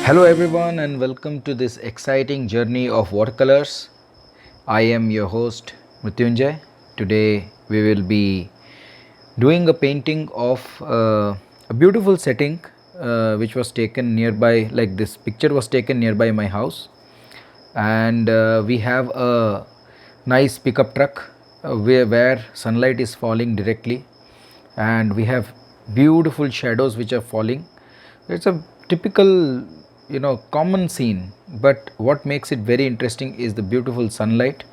Hello everyone and welcome to this exciting journey of watercolors. I am your host Mrutyunjaya. Today we will be doing a painting of a beautiful setting which was taken nearby, like this picture was taken nearby my house, and we have a nice pickup truck where sunlight is falling directly, and we have beautiful shadows which are falling. It's a typical, common scene, but what makes it very interesting is the beautiful sunlight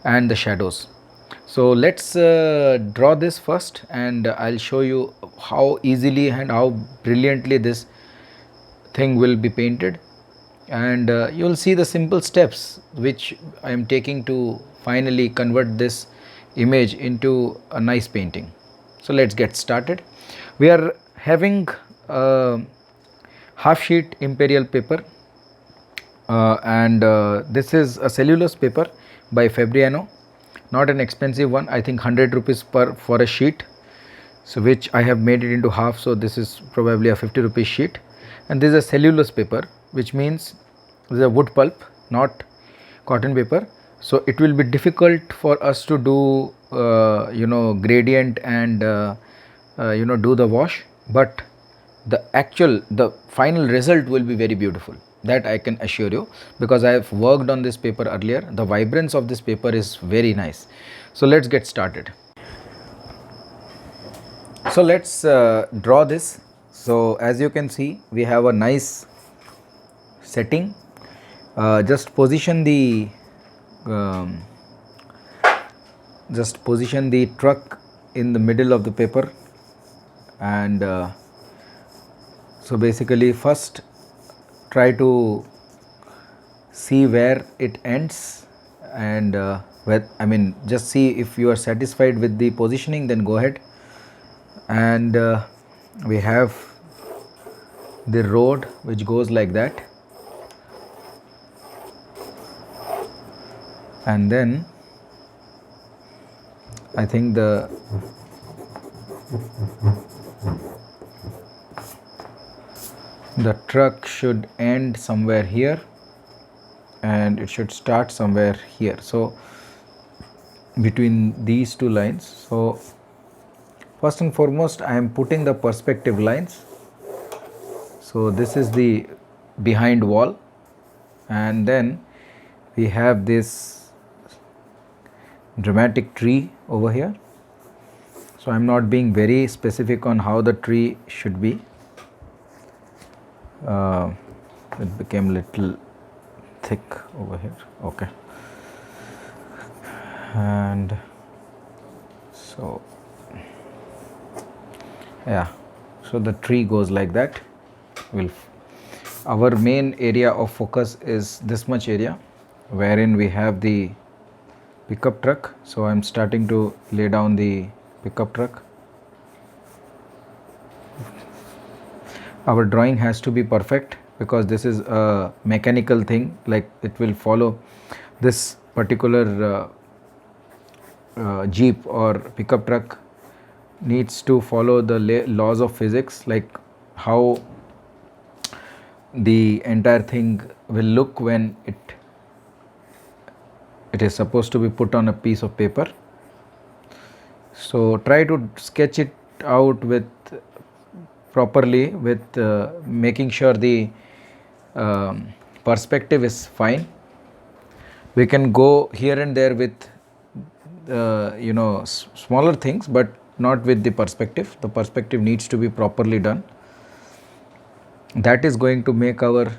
and the shadows. So let's draw this first, and I'll show you how easily and how brilliantly this thing will be painted, and you'll see the simple steps which I am taking to finally convert this image into a nice painting. So let's get started. We are having a half sheet imperial paper, and this is a cellulose paper by Fabriano, not an expensive one. I think 100 rupees per for a sheet, so which I have made it into half, so this is probably a 50 rupees sheet. And this is a cellulose paper, which means this is a wood pulp, not cotton paper, so it will be difficult for us to do gradient and do the wash, but the final result will be very beautiful, that I can assure you, because I have worked on this paper earlier. The vibrance of this paper is very nice. So let's get started. So let's draw this. So as you can see, we have a nice setting. Just position the truck in the middle of the paper, and so basically first try to see where it ends, and just see if you are satisfied with the positioning, then go ahead. And we have the road which goes like that, and then I think the truck should end somewhere here and it should start somewhere here, so between these two lines. So first and foremost, I am putting the perspective lines. So this is the behind wall, and then we have this dramatic tree over here. So I am not being very specific on how the tree should be. It became little thick over here. Okay, and so yeah, so the tree goes like that. Our main area of focus is this much area, wherein we have the pickup truck. So I'm starting to lay down the pickup truck. Our drawing has to be perfect because this is a mechanical thing, like it will follow this particular jeep or pickup truck needs to follow the laws of physics, like how the entire thing will look when it is supposed to be put on a piece of paper. So try to sketch it out with properly, with making sure the perspective is fine. We can go here and there with smaller things, but not with the perspective. The perspective needs to be properly done. That is going to make our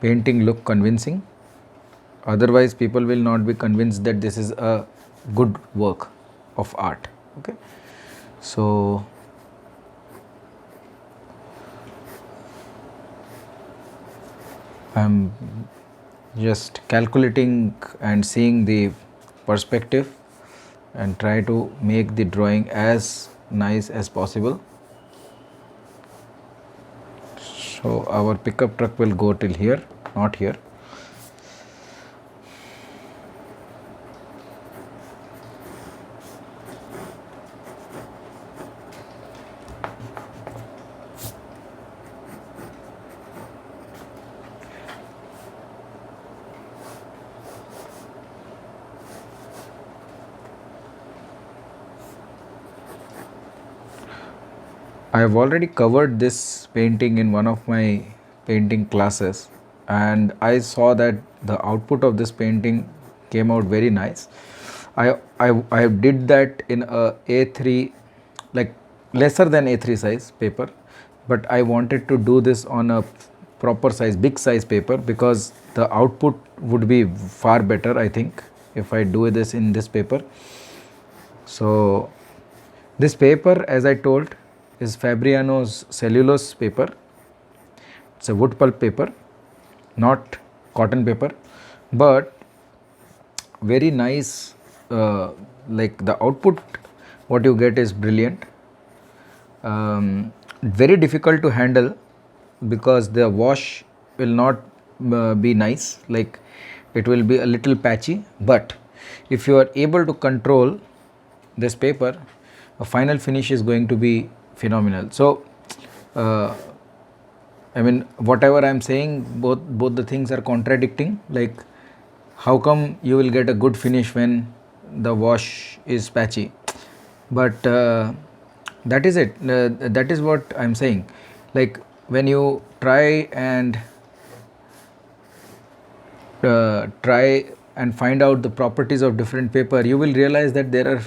painting look convincing. Otherwise people will not be convinced that this is a good work of art. Okay, so I'm just calculating and seeing the perspective and try to make the drawing as nice as possible. So our pickup truck will go till here, not here. I have already covered this painting in one of my painting classes, and I saw that the output of this painting came out very nice. I did that in a A3, like lesser than A3 size paper, but I wanted to do this on a proper size, big size paper, because the output would be far better, I think, if I do this in this paper. So this paper, as I told, is Fabriano's cellulose paper. It's a wood pulp paper, not cotton paper, but very nice. Like the output, what you get is brilliant. Very difficult to handle because the wash will not be nice, like it will be a little patchy, but if you are able to control this paper, a final finish is going to be phenomenal. So I mean, whatever I am saying, both the things are contradicting. Like, how come you will get a good finish when the wash is patchy? But that is it. That is what I am saying. Like, when you try and find out the properties of different paper, you will realize that there are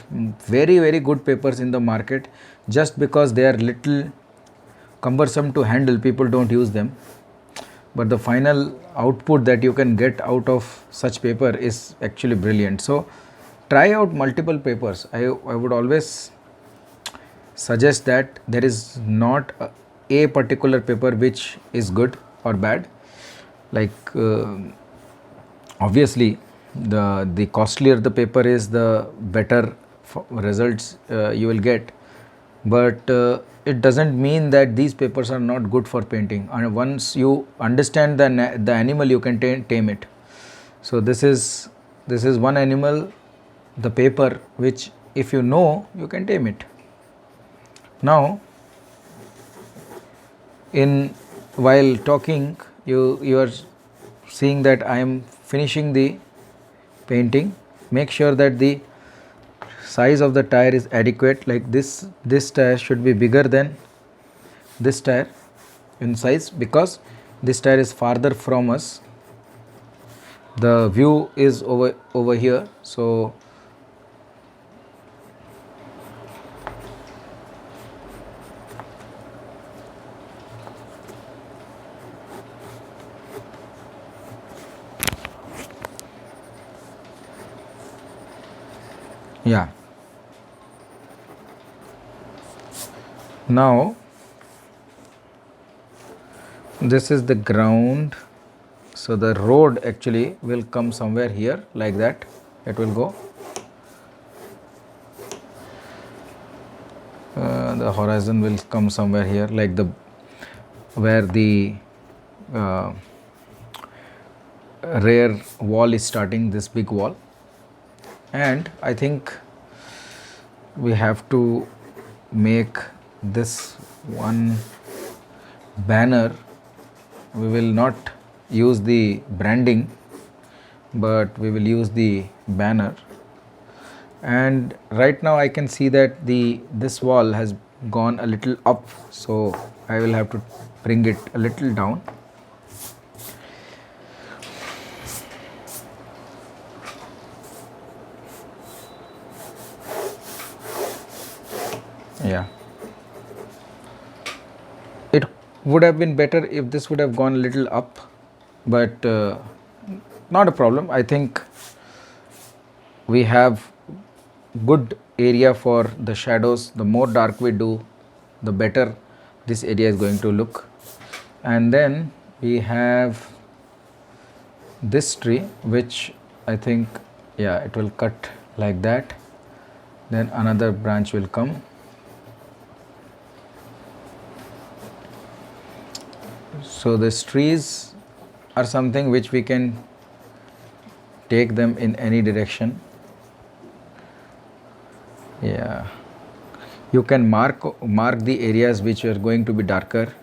very good papers in the market. Just because they are little cumbersome to handle, people don't use them, but the final output that you can get out of such paper is actually brilliant. So try out multiple papers. I would always suggest that there is not a particular paper which is good or bad. Like obviously the costlier the paper is, the better results you will get, but it doesn't mean that these papers are not good for painting, and once you understand the animal, you can tame it. So this is one animal, the paper, which if you know, you can tame it. Now while talking, you are seeing that I am finishing the painting. Make sure that the size of the tire is adequate. Like this tire should be bigger than this tire in size, because this tire is farther from us. The view is over here, so yeah. Now this is the ground, so the road actually will come somewhere here, like that it will go. The horizon will come somewhere here, like where the rear wall is starting, this big wall. And I think we have to make this one banner. We will not use the branding, but we will use the banner. And right now I can see that this wall has gone a little up, so I will have to bring it a little down. Yeah, it would have been better if this would have gone a little up, but not a problem. I think we have good area for the shadows. The more dark we do, the better this area is going to look. And then we have this tree, which I think, yeah, it will cut like that, then another branch will come. So these trees are something which we can take them in any direction. Yeah, you can mark the areas which are going to be darker,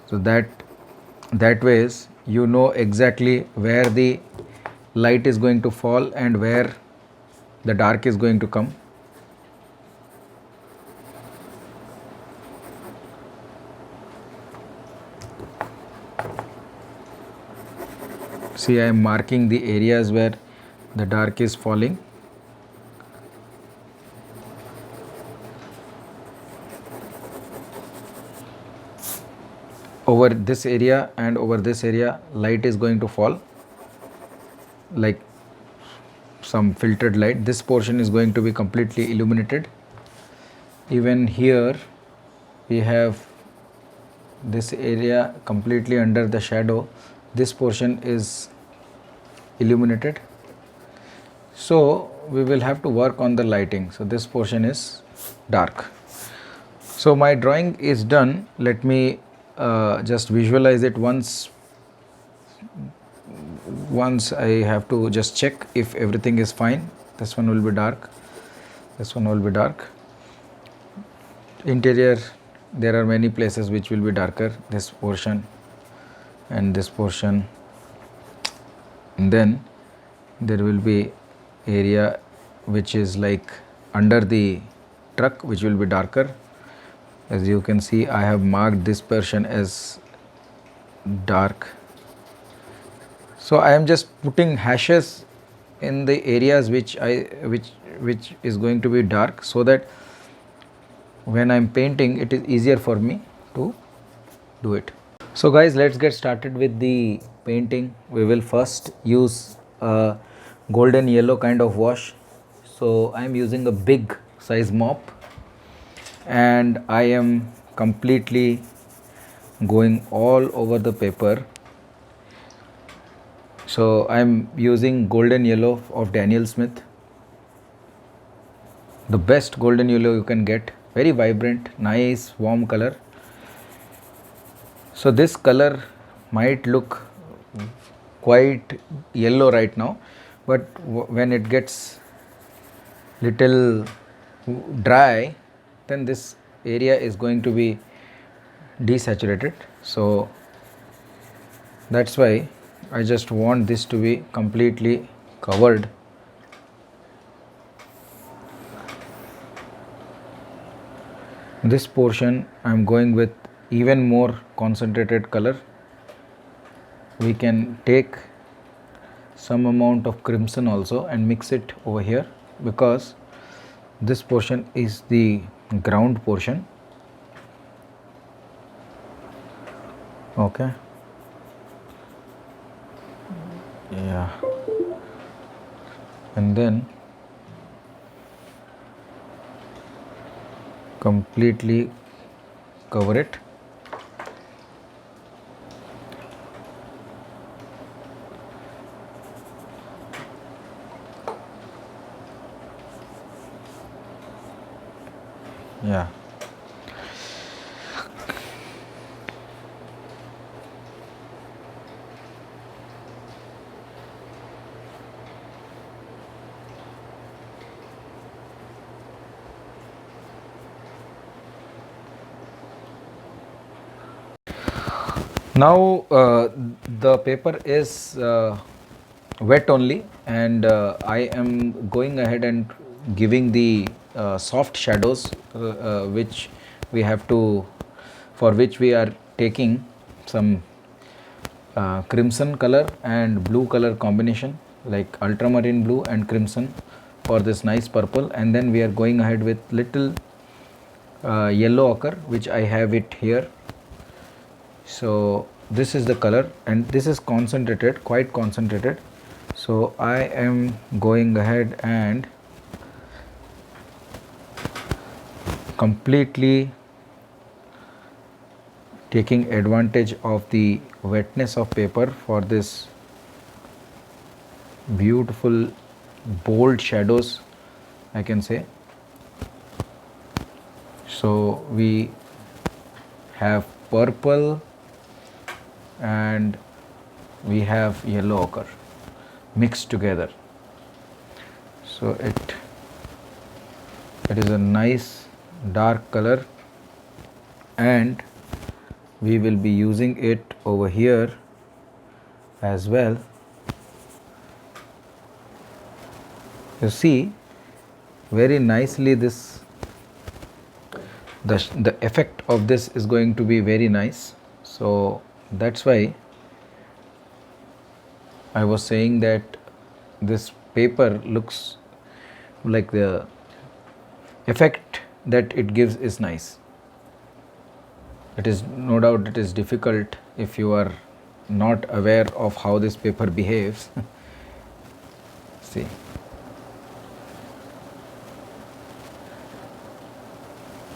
so that ways you know exactly where the light is going to fall and where the dark is going to come. See, I am marking the areas where the dark is falling. Over this area and over this area, light is going to fall like some filtered light. This portion is going to be completely illuminated. Even here we have this area completely under the shadow. This portion is illuminated. So we will have to work on the lighting. So this portion is dark. So my drawing is done. Let me just visualize it once. Once I have to just check if everything is fine. This one will be dark. This one will be dark. Interior, there are many places which will be darker. This portion and this portion. And then there will be area which is like under the truck, which will be darker. As you can see, I have marked this portion as dark. So I am just putting hashes in the areas which is going to be dark, so that when I am painting it is easier for me to do it. So guys, let's get started with the painting. We will first use a golden yellow kind of wash. So I am using a big size mop and I am completely going all over the paper. So I am using golden yellow of Daniel Smith, the best golden yellow you can get. Very vibrant, nice, warm color. So this color might look quite yellow right now, but when it gets little dry, then this area is going to be desaturated. So that's why I just want this to be completely covered. This portion I am going with even more concentrated color. We can take some amount of crimson also and mix it over here, because this portion is the ground portion. Okay. Yeah. And then completely cover it. Yeah. Now the paper is wet only, and I am going ahead and giving the soft shadows which we have to, for which we are taking some crimson color and blue color combination, like ultramarine blue and crimson for this nice purple, and then we are going ahead with little yellow ochre, which I have it here. So this is the color, and this is concentrated, quite concentrated. So I am going ahead and completely taking advantage of the wetness of paper for this beautiful bold shadows, I can say. So we have purple and we have yellow ochre mixed together. So it is a nice dark color, and we will be using it over here as well. You see very nicely this, the effect of this is going to be very nice. So that's why I was saying that this paper looks like the effect that it gives is nice. It is no doubt it is difficult if you are not aware of how this paper behaves. See,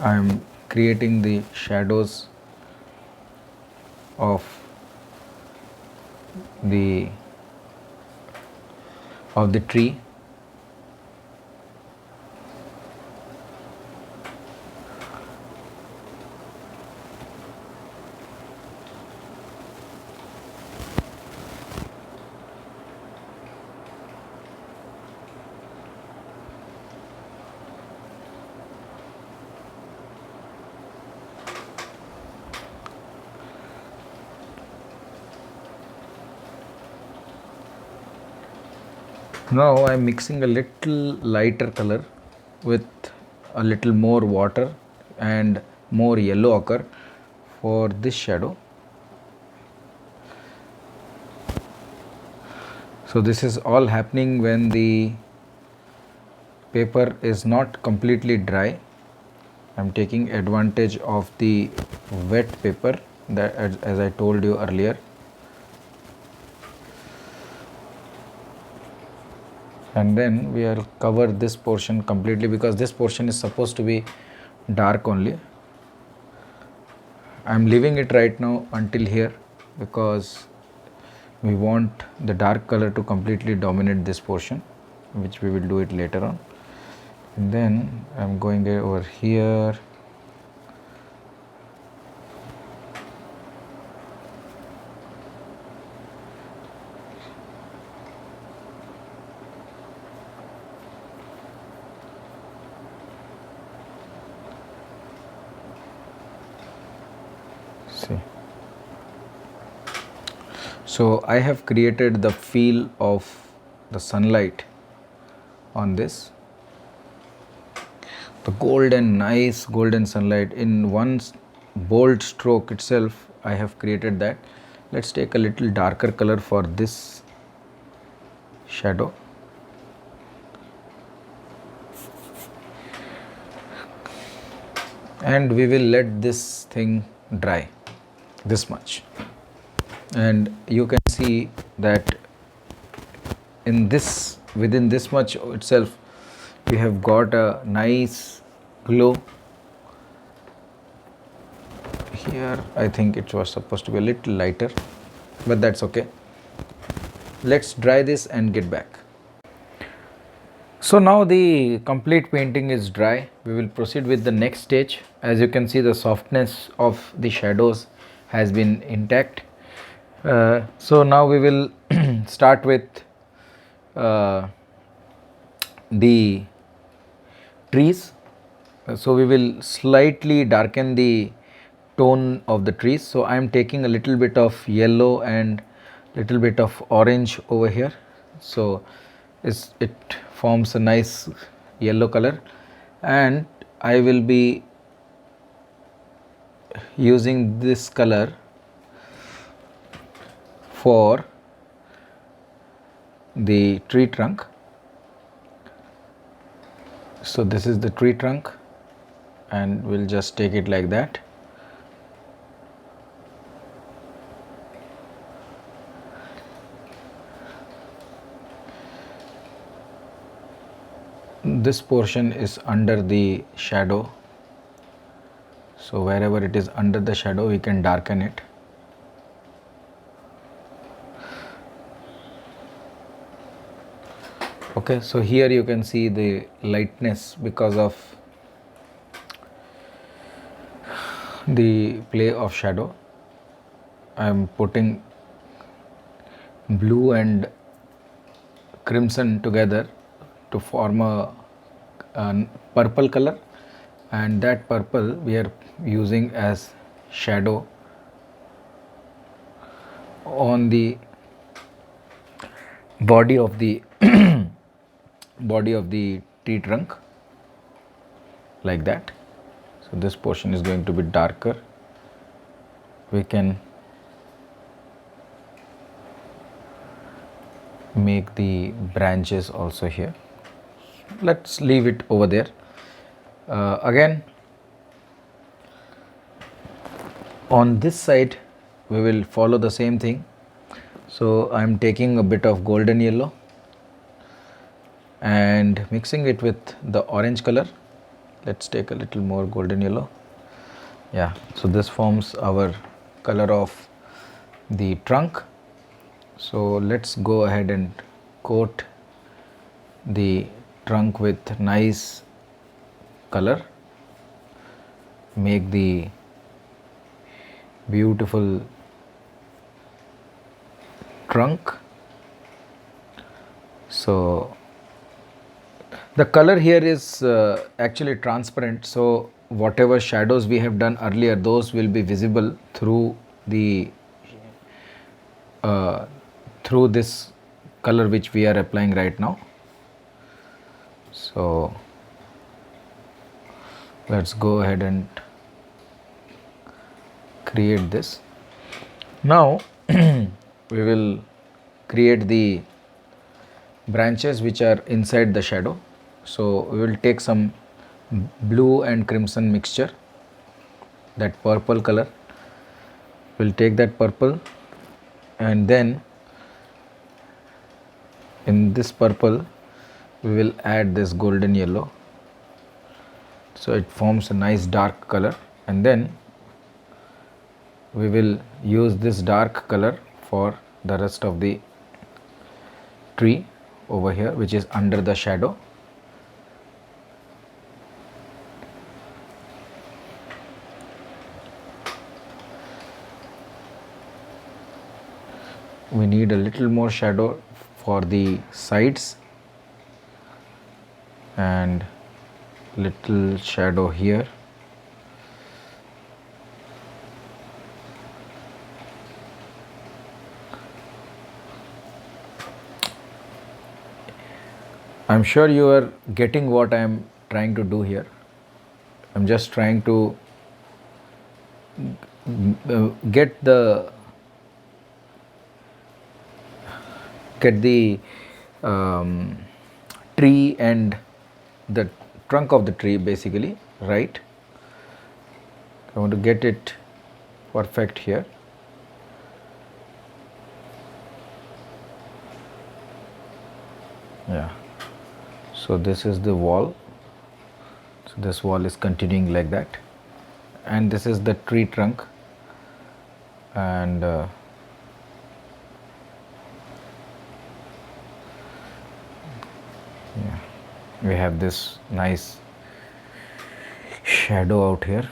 I am creating the shadows of the tree. Now I am mixing a little lighter color with a little more water and more yellow ochre for this shadow. So this is all happening when the paper is not completely dry. I am taking advantage of the wet paper that as I told you earlier. And then we will cover this portion completely because this portion is supposed to be dark only. I am leaving it right now until here because we want the dark color to completely dominate this portion, which we will do it later on. And then I am going over here. See. So I have created the feel of the sunlight on this. The golden, nice golden sunlight in one bold stroke itself. I have created that. Let's take a little darker color for this shadow. And we will let this thing dry this much. And you can see that in this, within this much itself, we have got a nice glow. Here I think it was supposed to be a little lighter, but that's okay. Let's dry this and get back. So now the complete painting is dry. We will proceed with the next stage. As you can see, the softness of the shadows has been intact. So now we will start with the trees. So we will slightly darken the tone of the trees. So I am taking a little bit of yellow and little bit of orange over here. So it forms a nice yellow color, and I will be using this color for the tree trunk. So this is the tree trunk, and we'll just take it like that. This portion is under the shadow, so wherever it is under the shadow we can darken it. Okay, so here you can see the lightness because of the play of shadow. I am putting blue and crimson together to form a purple color, and that purple we are using as shadow on the body of the body of the tree trunk, like that. So this portion is going to be darker. We can make the branches also here. Let's leave it over there. Again, on this side we will follow the same thing. So I am taking a bit of golden yellow and mixing it with the orange color. Let's take a little more golden yellow. Yeah, so this forms our color of the trunk. So let's go ahead and coat the trunk with nice color, make the beautiful trunk. So the color here is actually transparent, so whatever shadows we have done earlier, those will be visible through the through this color which we are applying right now. So let's go ahead and create this. Now we will create the branches which are inside the shadow. So we will take some blue and crimson mixture, that purple color. We'll take that purple, and then in this purple we will add this golden yellow, so it forms a nice dark color, and then we will use this dark color for the rest of the tree over here, which is under the shadow. We need a little more shadow for the sides and little shadow here. I'm sure you are getting what I am trying to do here. I'm just trying to get the tree and the trunk of the tree basically right. I want to get it perfect here. Yeah, so this is the wall. So this wall is continuing like that, and this is the tree trunk, and yeah, we have this nice shadow out here.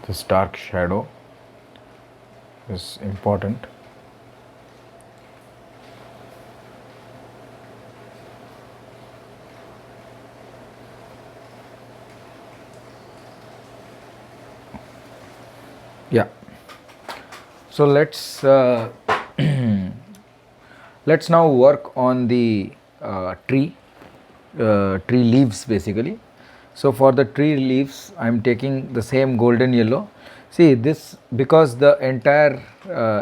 This dark shadow is important. Yeah, so let's let's now work on the tree leaves basically. So for the tree leaves I am taking the same golden yellow. See this, because the entire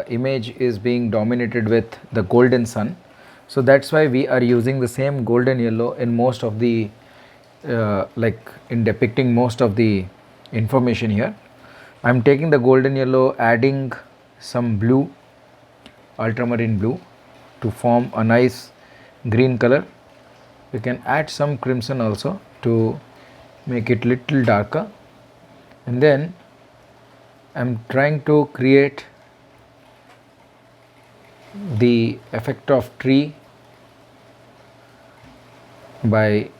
image is being dominated with the golden sun, so that's why we are using the same golden yellow in most of the like in depicting most of the information here. I am taking the golden yellow, adding some blue, ultramarine blue, to form a nice green color. You can add some crimson also to make it little darker, and then I am trying to create the effect of tree by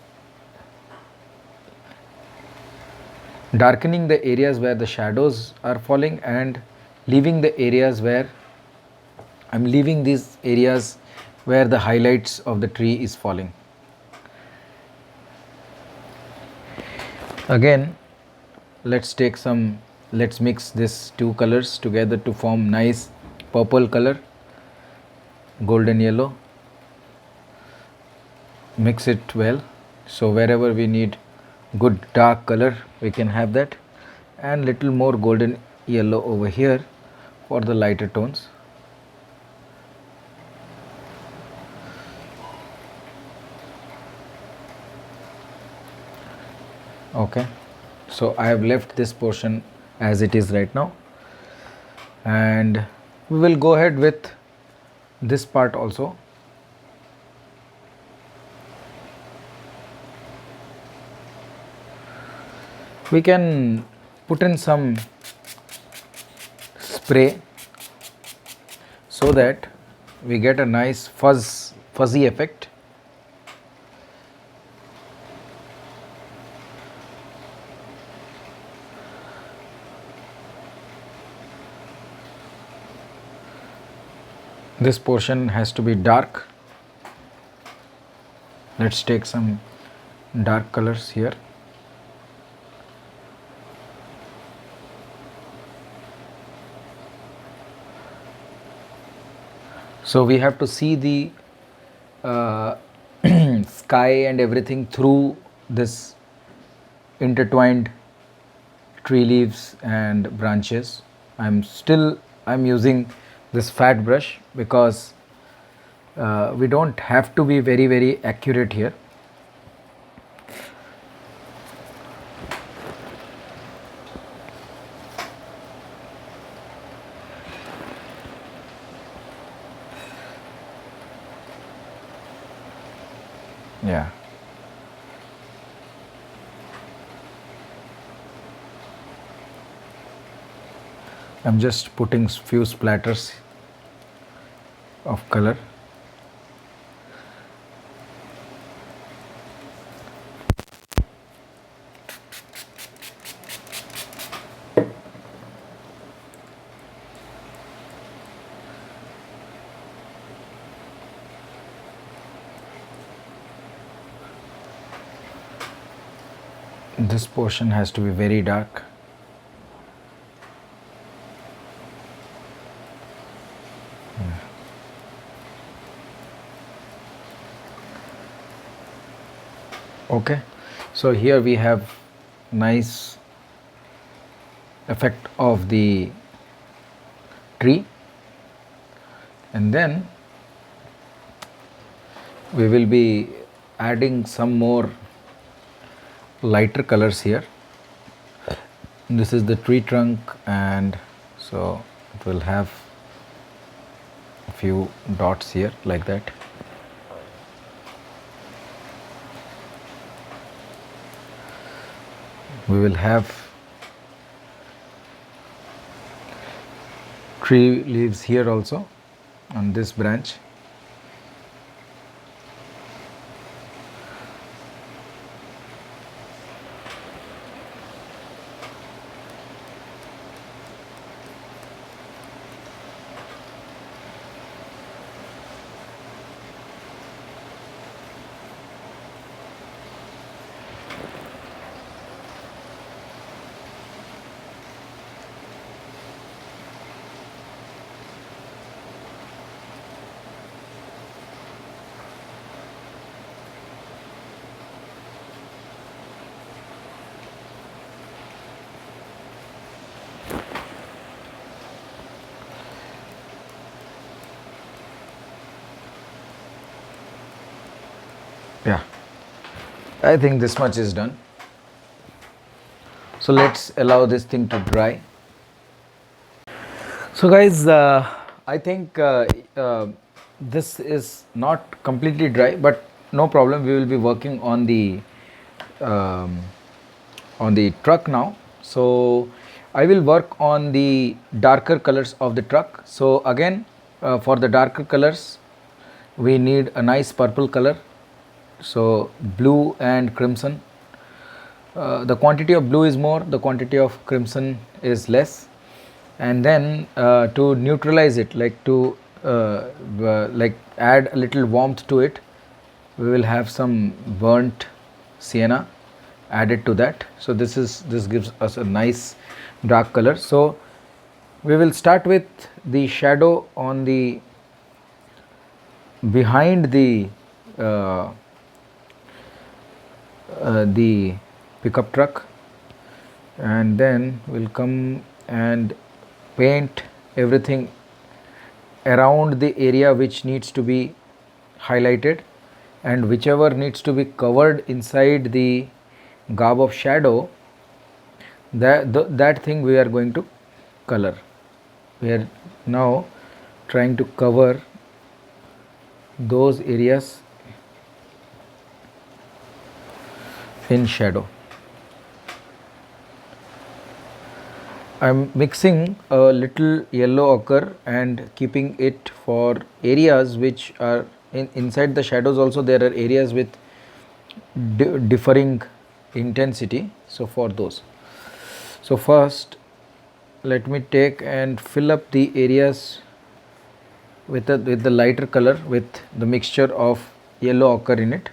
darkening the areas where the shadows are falling and leaving the areas where I am leaving these areas where the highlights of the tree is falling. Again, let's mix these two colors together to form nice purple color. golden yellow, mix it well. So wherever we need good dark color we can have that, and little more golden yellow over here for the lighter tones. Okay, so I have left this portion as it is right now, and we will go ahead with this part also. We can put in some spray so that we get a nice fuzzy effect. This portion has to be dark. Let's take some dark colors here. So we have to see the sky and everything through this intertwined tree leaves and branches. I'm using this fat brush because we don't have to be very accurate here. Yeah. I'm just putting few splatters of color. This portion has to be very dark. Okay, so here we have nice effect of the tree, and then we will be adding some more lighter colors here. This is the tree trunk, and so it will have a few dots here like that. We will have tree leaves here also on this branch. Yeah, I think this much is done. So let's allow this thing to dry. So guys, I think this is not completely dry, but no problem. We will be working on um, the truck now. So I will work on the darker colors of the truck. So again, for the darker colors we need a nice purple color, so blue and crimson. The quantity of blue is more, the quantity of crimson is less. And then to neutralize it, like to like add a little warmth to it, we will have some burnt sienna added to that. So this gives us a nice dark color. So we will start with the shadow on the behind uh, the pickup truck, and then we'll come and paint everything around the area which needs to be highlighted, and whichever needs to be covered inside the garb of shadow, that thing we are going to color. We are now trying to cover those areas in shadow. I am mixing a little yellow ochre and keeping it for areas which are inside the shadows. Also there are areas with differing intensity, so for those. So first let me take and fill up the areas with the lighter color with the mixture of yellow ochre in it.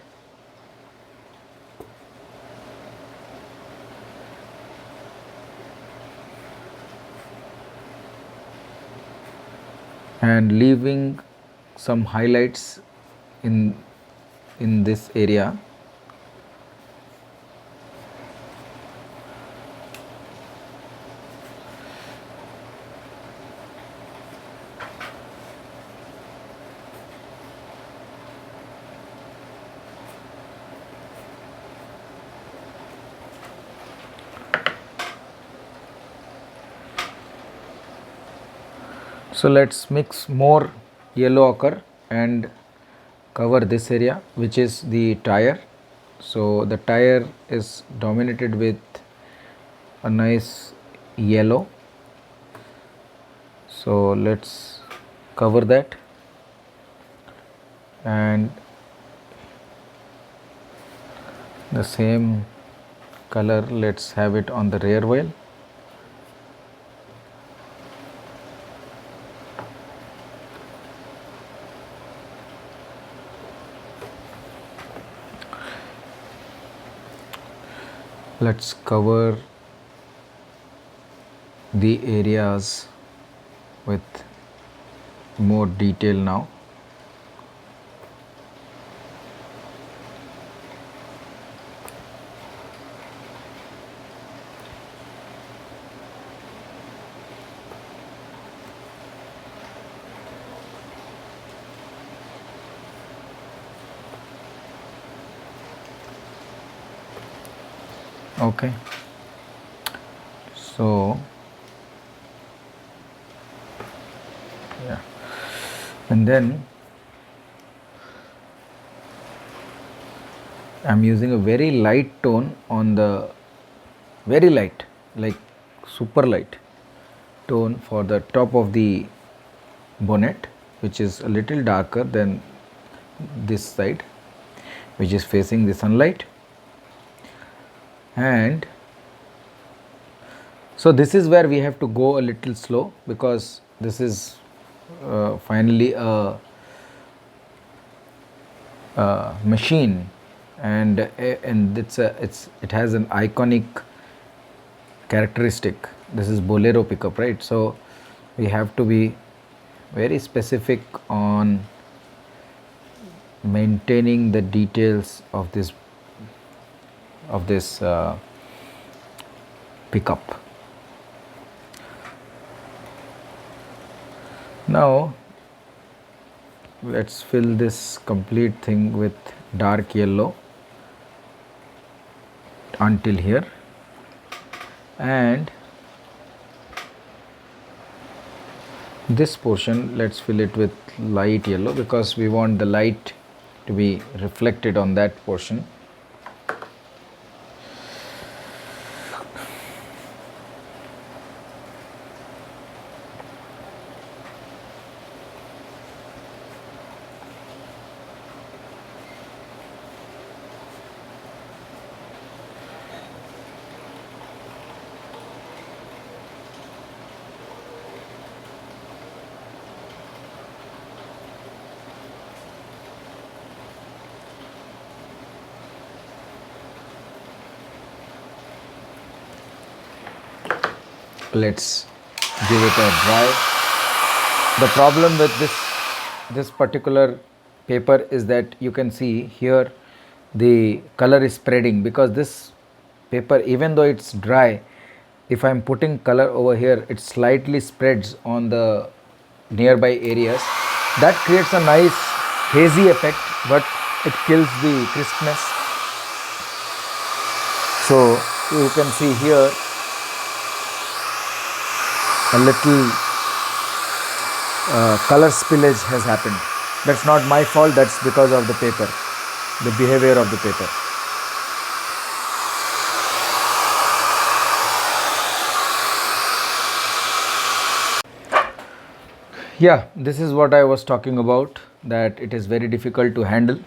And leaving some highlights in this area. So let's mix more yellow ochre and cover this area, which is the tire. So the tire is dominated with a nice yellow. So let's cover that, and the same color let's have it on the rear wheel. Let's cover the areas with more detail now. Okay, so yeah, and then I'm using a very light tone on the very light, like super light tone for the top of the bonnet, which is a little darker than this side, which is facing the sunlight. And so this is where we have to go a little slow, because this is finally a machine, and it has an iconic characteristic. This is Bolero pickup, right? So we have to be very specific on maintaining the details of this pickup. Now let's fill this complete thing with dark yellow until here, and this portion let's fill it with light yellow, because we want the light to be reflected on that portion. Let's give it a dry. The problem with this particular paper is that you can see here the color is spreading, because this paper, even though it's dry, if I am putting color over here, it slightly spreads on the nearby areas. That creates a nice hazy effect, but it kills the crispness. So you can see here a little color spillage has happened. That's not my fault, that's because of the paper, the behavior of the paper. Yeah, this is what I was talking about, that it is very difficult to handle.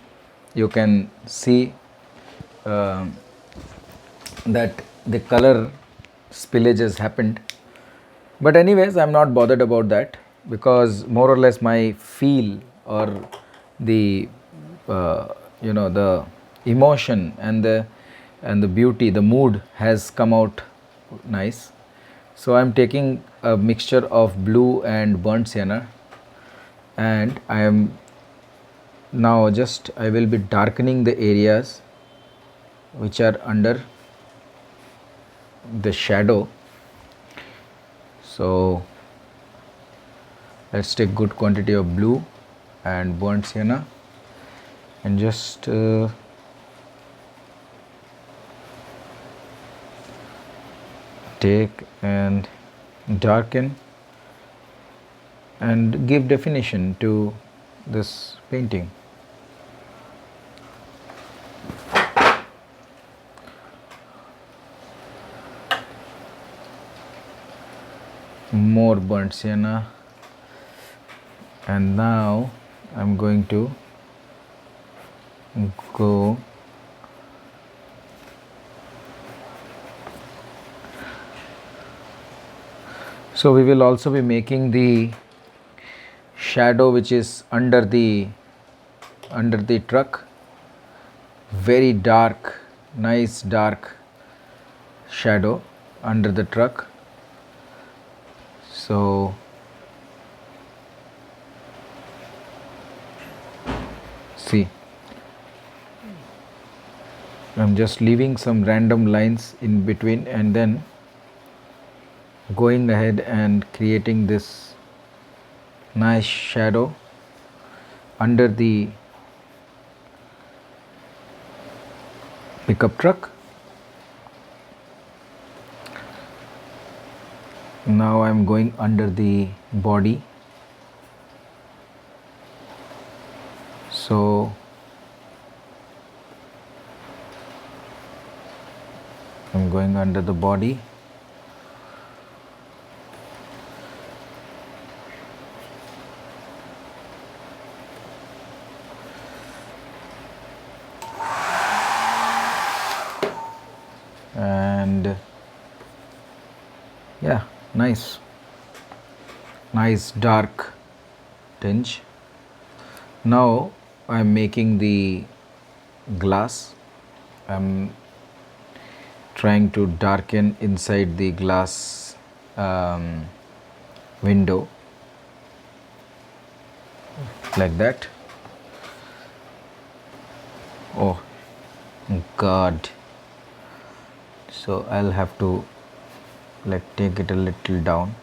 You can see that the color spillage has happened. But anyways, I'm not bothered about that, because more or less my feel, or the the emotion and the beauty, the mood has come out nice. So I'm taking a mixture of blue and burnt sienna, and I am now I will be darkening the areas which are under the shadow. So let's take good quantity of blue and burnt sienna and just take and darken and give definition to this painting. More burnt sienna, and now I'm going to go so we will also be making the shadow which is under the truck, very dark, nice dark shadow under the truck. So see, I'm just leaving some random lines in between and then going ahead and creating this nice shadow under the pickup truck. Now I'm going under the body. So I'm going under the body. And yeah, nice dark tinge. Now I'm making the glass. I'm trying to darken inside the glass window like that. Oh God, so I'll have to take it a little down.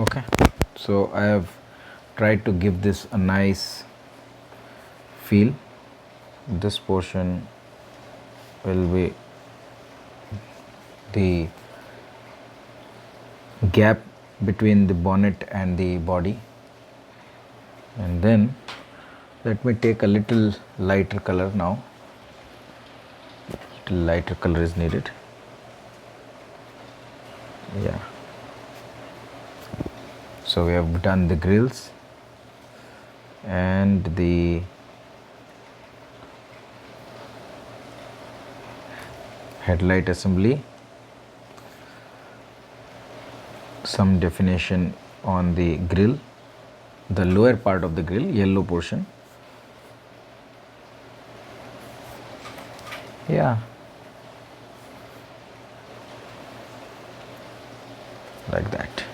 Okay, so I have tried to give this a nice feel. This portion will be the gap between the bonnet and the body, and then let me take a little lighter color now. Little lighter color is needed. Yeah, so we have done the grills and the headlight assembly, some definition on the grill, the lower part of the grill, yellow portion. Yeah, like that.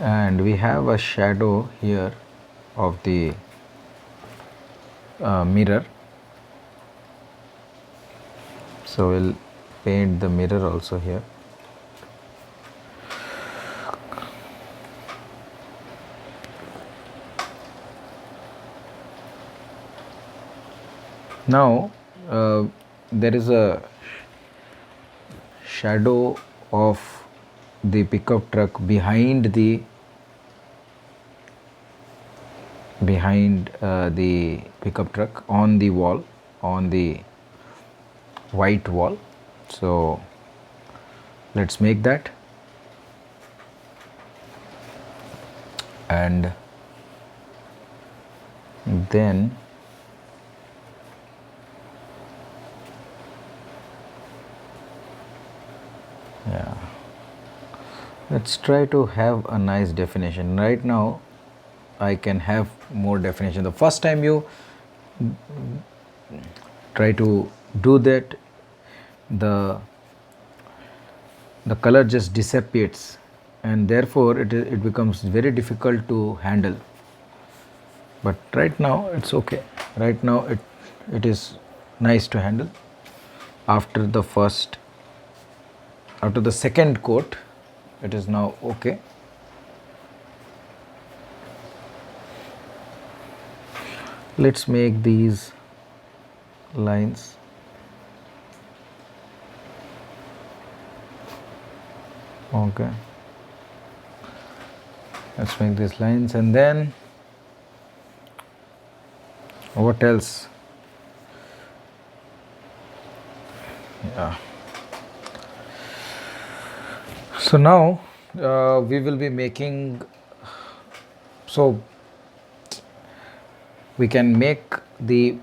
And we have a shadow here of the mirror, so we'll paint the mirror also here. Now there is a shadow of the pickup truck behind the pickup truck on the wall, on the white wall. So let's make that. And then yeah, let's try to have a nice definition. Right now I can have more definition. The first time you try to do that, the color just dissipates, and therefore it becomes very difficult to handle. But right now it's okay. Right now it is nice to handle. After the second coat, it is now okay. Let's make these lines. Okay, let's make these lines. And then what else? Yeah, so now we will be making, so we can make the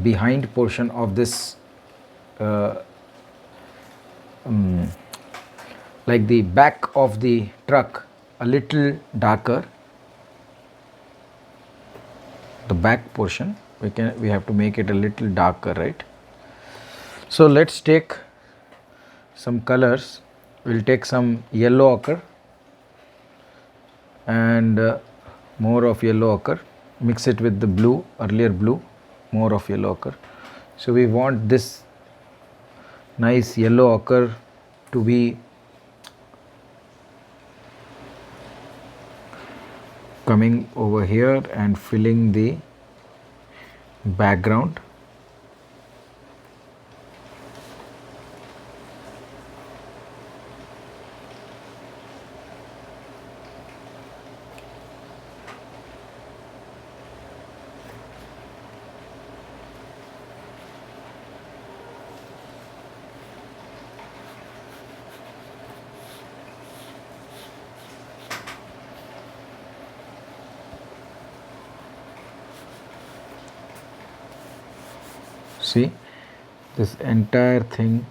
behind portion of this like the back of the truck a little darker. The back portion we have to make it a little darker, right? So let's take some colors. We'll take some yellow ochre and more of yellow ochre, mix it with the blue, earlier blue, more of yellow ochre. So we want this nice yellow ochre to be coming over here and filling the background. See, this entire thing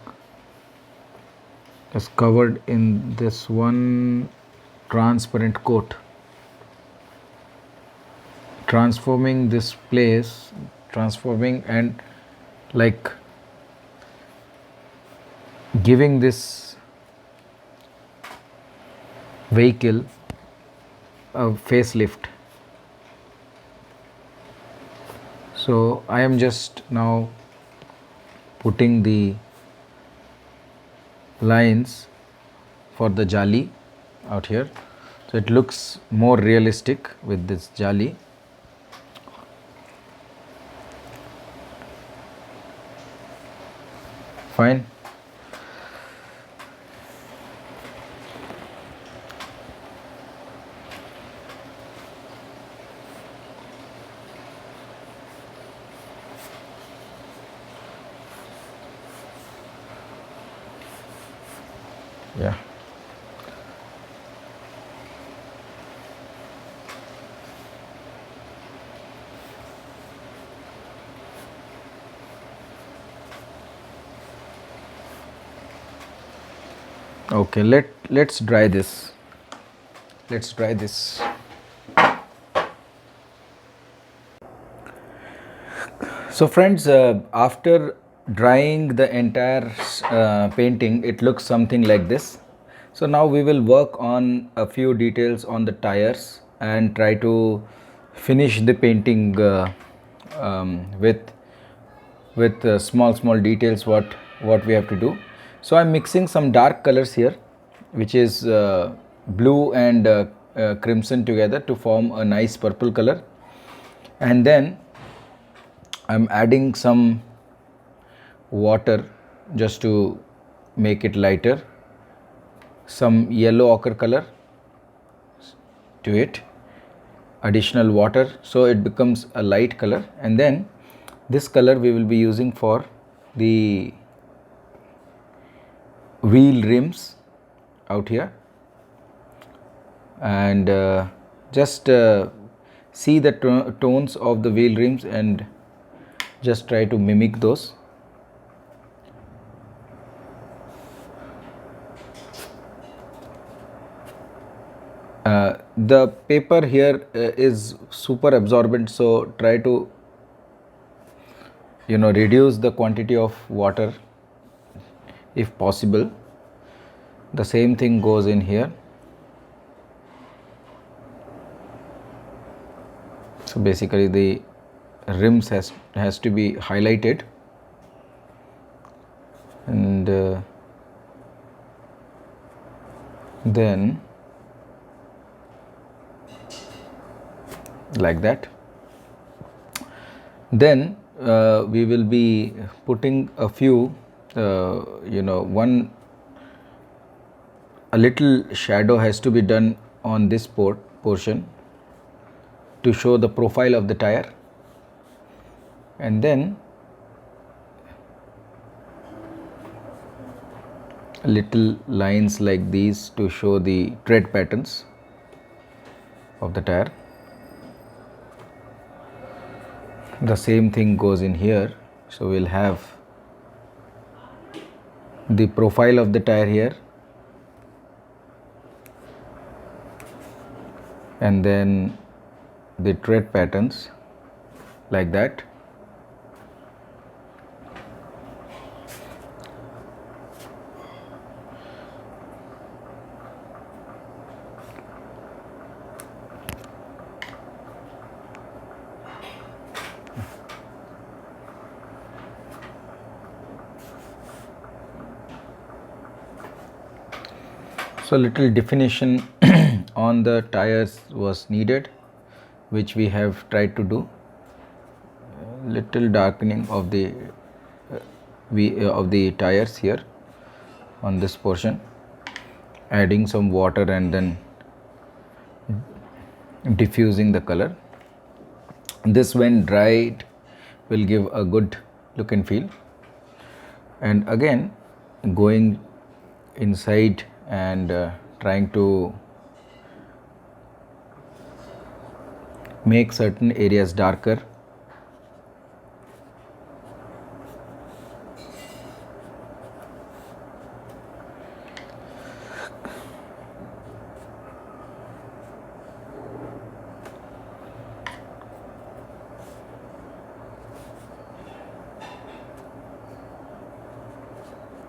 is covered in this one transparent coat, transforming this place, transforming and like giving this vehicle a facelift. So I am just now putting the lines for the jali out here, so it looks more realistic with this jali. Fine. Yeah. Okay, let's dry this. Let's dry this. So friends, after drying the entire painting, it looks something like this. So now we will work on a few details on the tires and try to finish the painting with small details what we have to do. So I'm mixing some dark colors here, which is blue and crimson together to form a nice purple color, and then I'm adding some water just to make it lighter, some yellow ochre color to it, additional water so it becomes a light color, and then this color we will be using for the wheel rims out here. And just see the tones of the wheel rims and just try to mimic those. The paper here is super absorbent, so try to reduce the quantity of water if possible. The same thing goes in here. So basically the rims has to be highlighted, and then like that. Then we will be putting a few a little shadow has to be done on this portion to show the profile of the tire, and then little lines like these to show the tread patterns of the tire. The same thing goes in here, so we'll have the profile of the tire here, and then the tread patterns like that. So little definition on the tires was needed, which we have tried to do. Little darkening of the tires here on this portion, adding some water and then diffusing the color. This when dried will give a good look and feel. And again going inside and trying to make certain areas darker.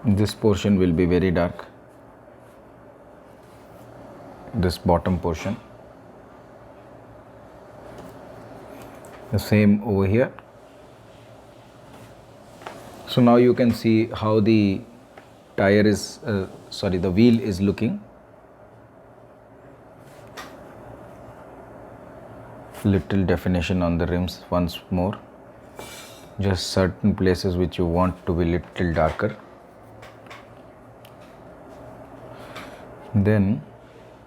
This portion will be very dark, this bottom portion. The same over here. So now you can see how the tire is the wheel is looking. Little definition on the rims once more, just certain places which you want to be little darker. Then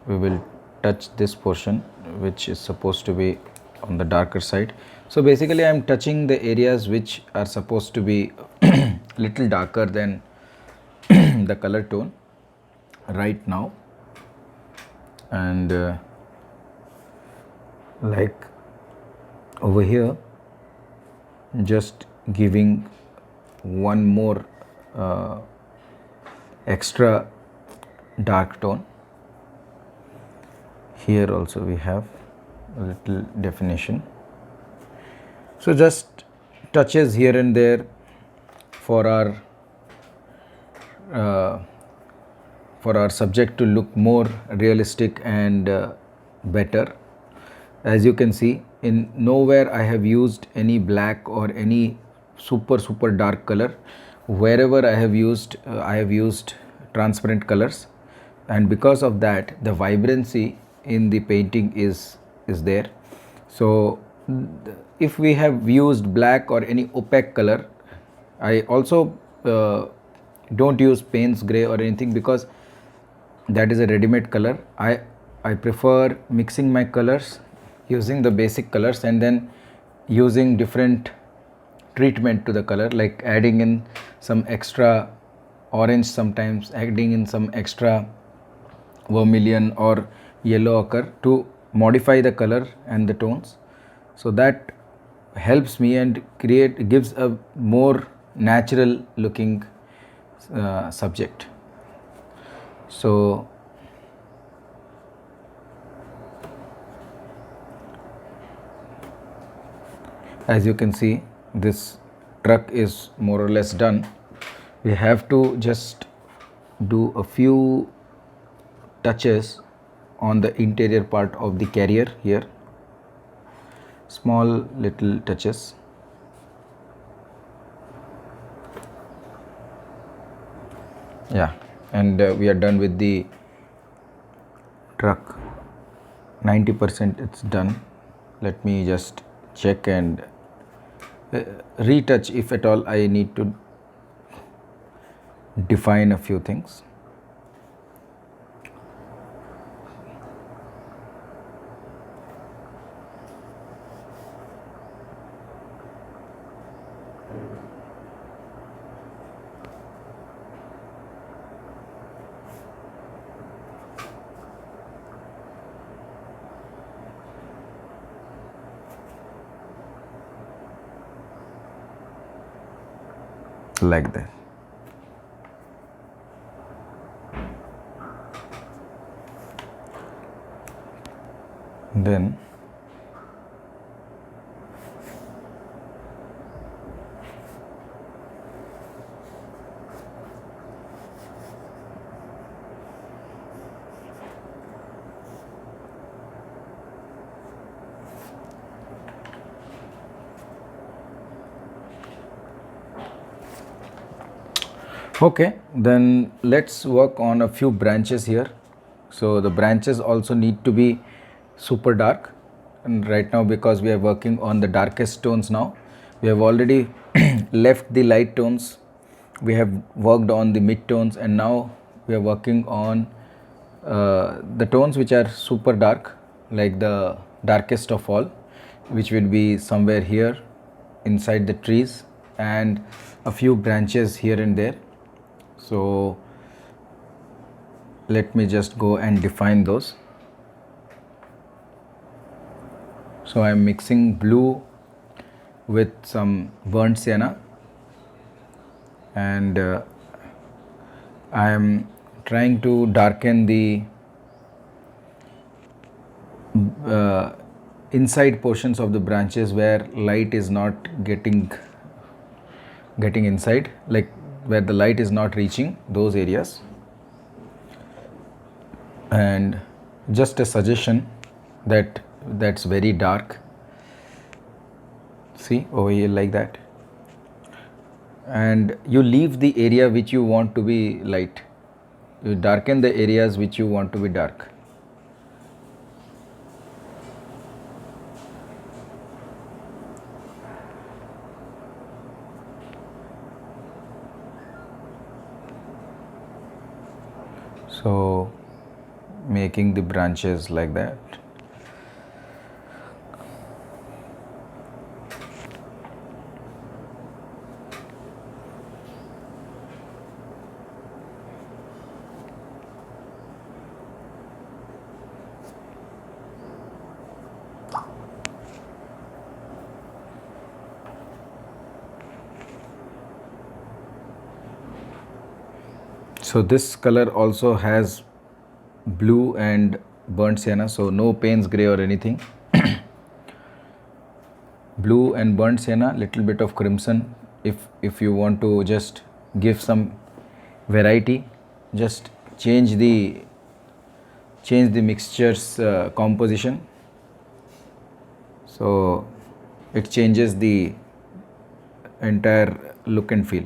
we will touch this portion which is supposed to be on the darker side. So basically I am touching the areas which are supposed to be little darker than the color tone right now, and like over here just giving one more extra dark tone. Here also we have a little definition. So just touches here and there for our subject to look more realistic and better. As you can see, in nowhere I have used any black or any super dark color. Wherever I have used transparent colors, and because of that the vibrancy in the painting is there. So if we have used black or any opaque color, I also don't use Payne's gray or anything, because that is a ready-made color. I prefer mixing my colors, using the basic colors, and then using different treatment to the color, like adding in some extra orange, sometimes adding in some extra vermilion or yellow ochre to modify the color and the tones. So that helps me and gives a more natural looking subject. So as you can see, this truck is more or less done. We have to just do a few touches on the interior part of the carrier here, small little touches. Yeah, and we are done with the truck. 90% it's done. Let me just check and retouch if at all I need to define a few things. Like that. Then okay, then let's work on a few branches here. So the branches also need to be super dark, and right now, because we are working on the darkest tones now, we have already left the light tones, we have worked on the mid tones, and now we are working on the tones which are super dark, like the darkest of all, which will be somewhere here inside the trees and a few branches here and there. So let me just go and define those. So I am mixing blue with some burnt sienna, and I am trying to darken the inside portions of the branches where light is not getting inside, like where the light is not reaching those areas. And just a suggestion, that's very dark, see over here, like that, and you leave the area which you want to be light, you darken the areas which you want to be dark. So making the branches like that. So this color also has blue and burnt sienna, so no Payne's gray or anything. Blue and burnt sienna, little bit of crimson. If you want to just give some variety, just change the mixtures composition, so it changes the entire look and feel.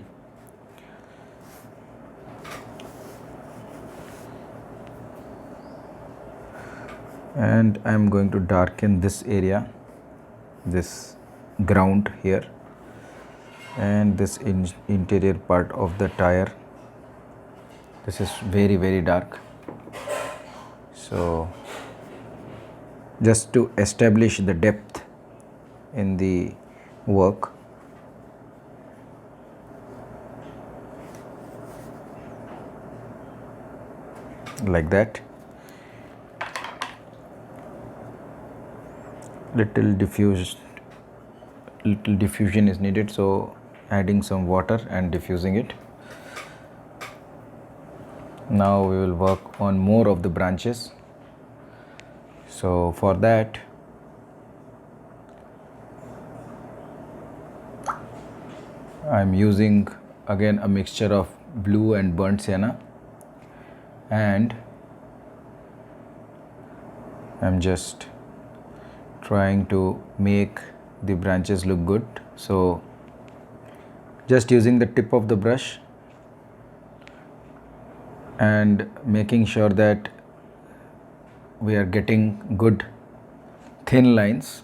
And I am going to darken this area, this ground here, and this interior part of the tire. This is very dark, so just to establish the depth in the work. Like that. Little diffusion is needed, so adding some water and diffusing it. Now we will work on more of the branches. So for that, I am using again a mixture of blue and burnt sienna, and I am just trying to make the branches look good. So just using the tip of the brush and making sure that we are getting good thin lines.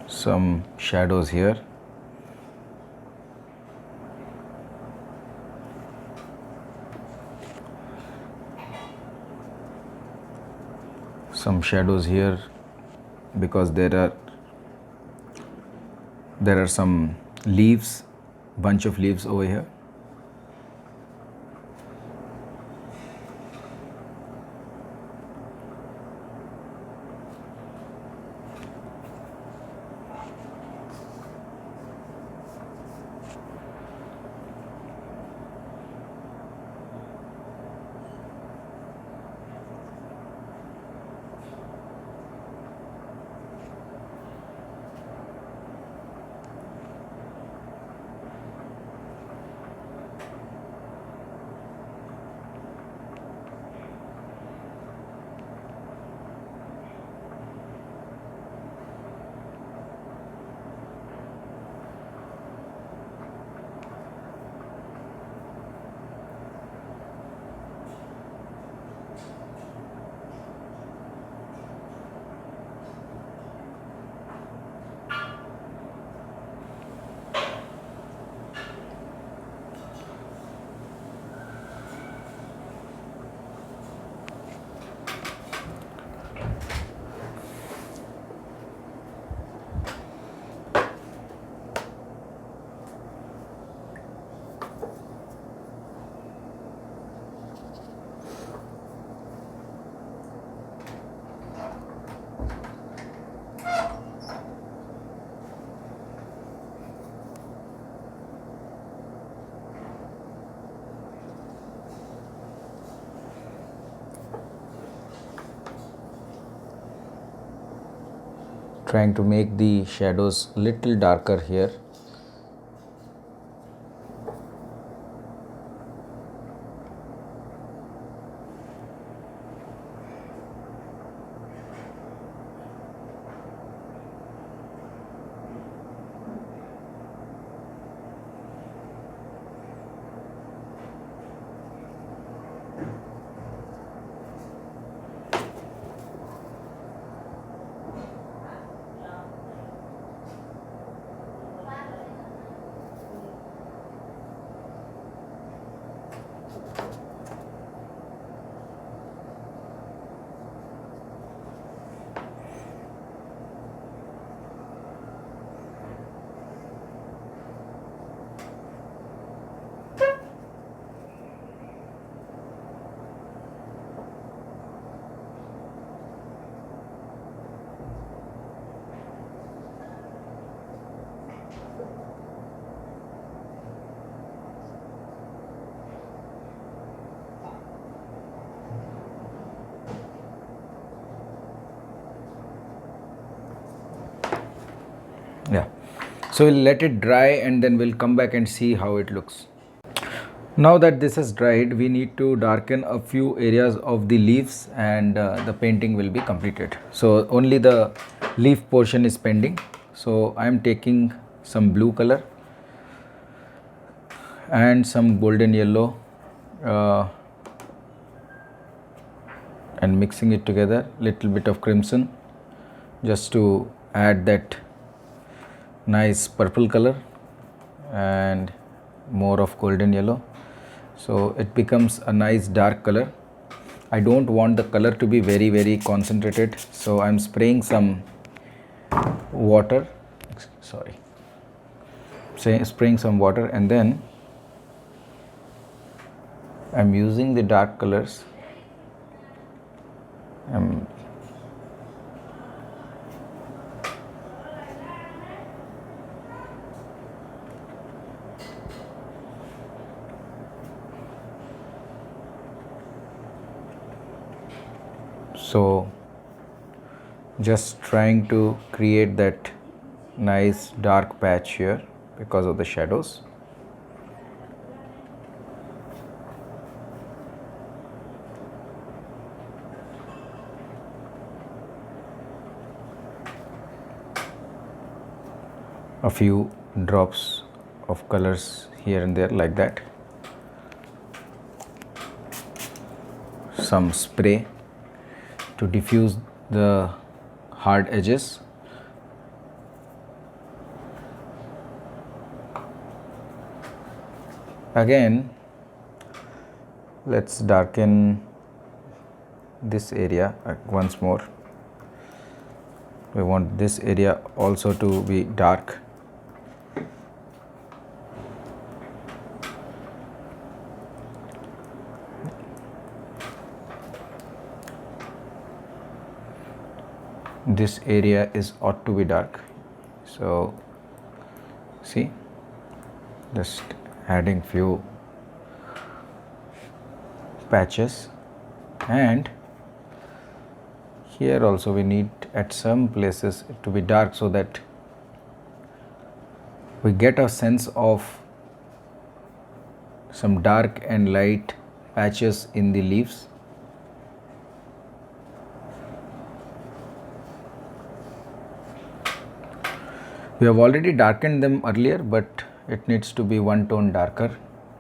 Some shadows here. Some shadows here because there are some leaves, bunch of leaves over here. Trying to make the shadows little darker here. Yeah, so we'll let it dry and then we'll come back and see how it looks. Now that this has dried, we need to darken a few areas of the leaves and the painting will be completed. So only the leaf portion is pending. So I am taking some blue color and some golden yellow uh, and mixing it together, little bit of crimson just to add that nice purple color and more of golden yellow, so it becomes a nice dark color. I don't want the color to be very concentrated, so I'm spraying some water, spraying some water, and then I'm using the dark colors. So just trying to create that nice dark patch here because of the shadows. A few drops of colors here and there like that. Some spray to diffuse the hard edges. Again, let's darken this area once more. We want this area also to be dark. This area is ought to be dark, so see, just adding few patches, and here also we need at some places it to be dark so that we get a sense of some dark and light patches in the leaves. We have already darkened them earlier, but it needs to be one tone darker,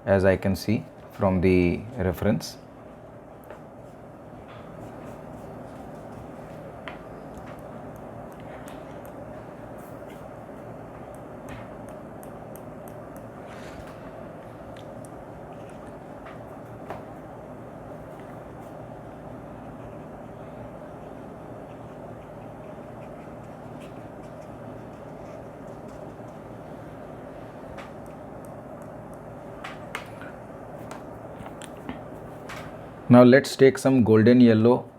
as I can see from the reference. Now let's take some golden yellow,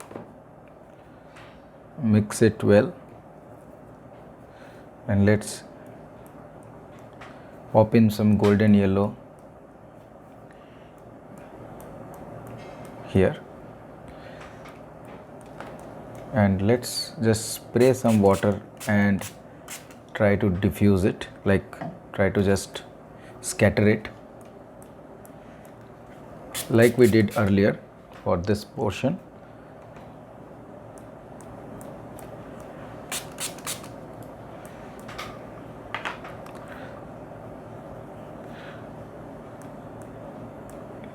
mix it well, and let's pop in some golden yellow here, and let's just spray some water and try to diffuse it, like try to just scatter it like we did earlier for this portion.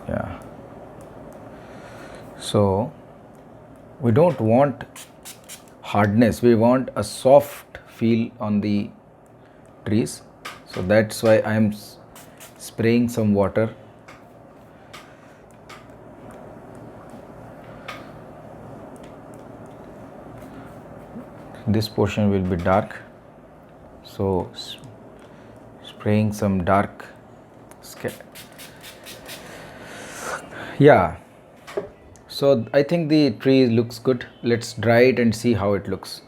Yeah, so we don't want hardness, we want a soft feel on the trees, so that's why I am spraying some water. This portion will be dark, so spraying some dark yeah. So I think the tree looks good. Let's dry it and see how it looks.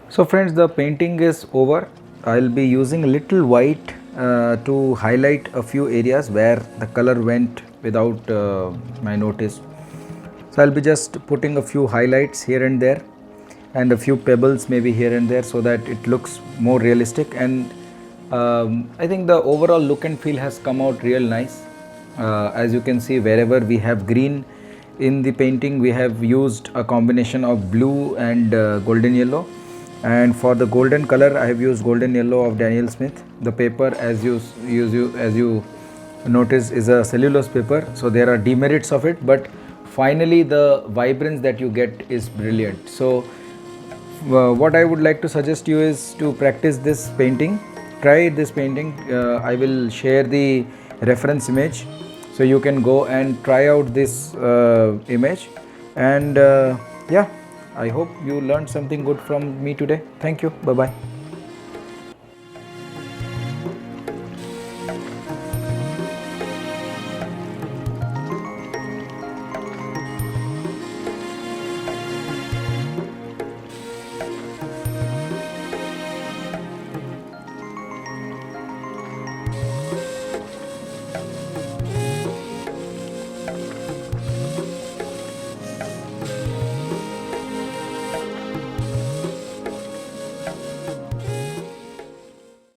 So friends, the painting is over. I'll be using a little white to highlight a few areas where the color went without my notice. So I'll be just putting a few highlights here and there, and a few pebbles maybe here and there, so that it looks more realistic. And I think the overall look and feel has come out real nice. As you can see, wherever we have green in the painting, we have used a combination of blue and golden yellow. And for the golden color, I have used golden yellow of Daniel Smith. The paper, as you notice, is a cellulose paper, so there are demerits of it, but finally the vibrance that you get is brilliant. So what I would like to suggest you is to practice this painting. Try this painting. I will share the reference image, so you can go and try out this image. And yeah, I hope you learned something good from me today. Thank you. Bye bye.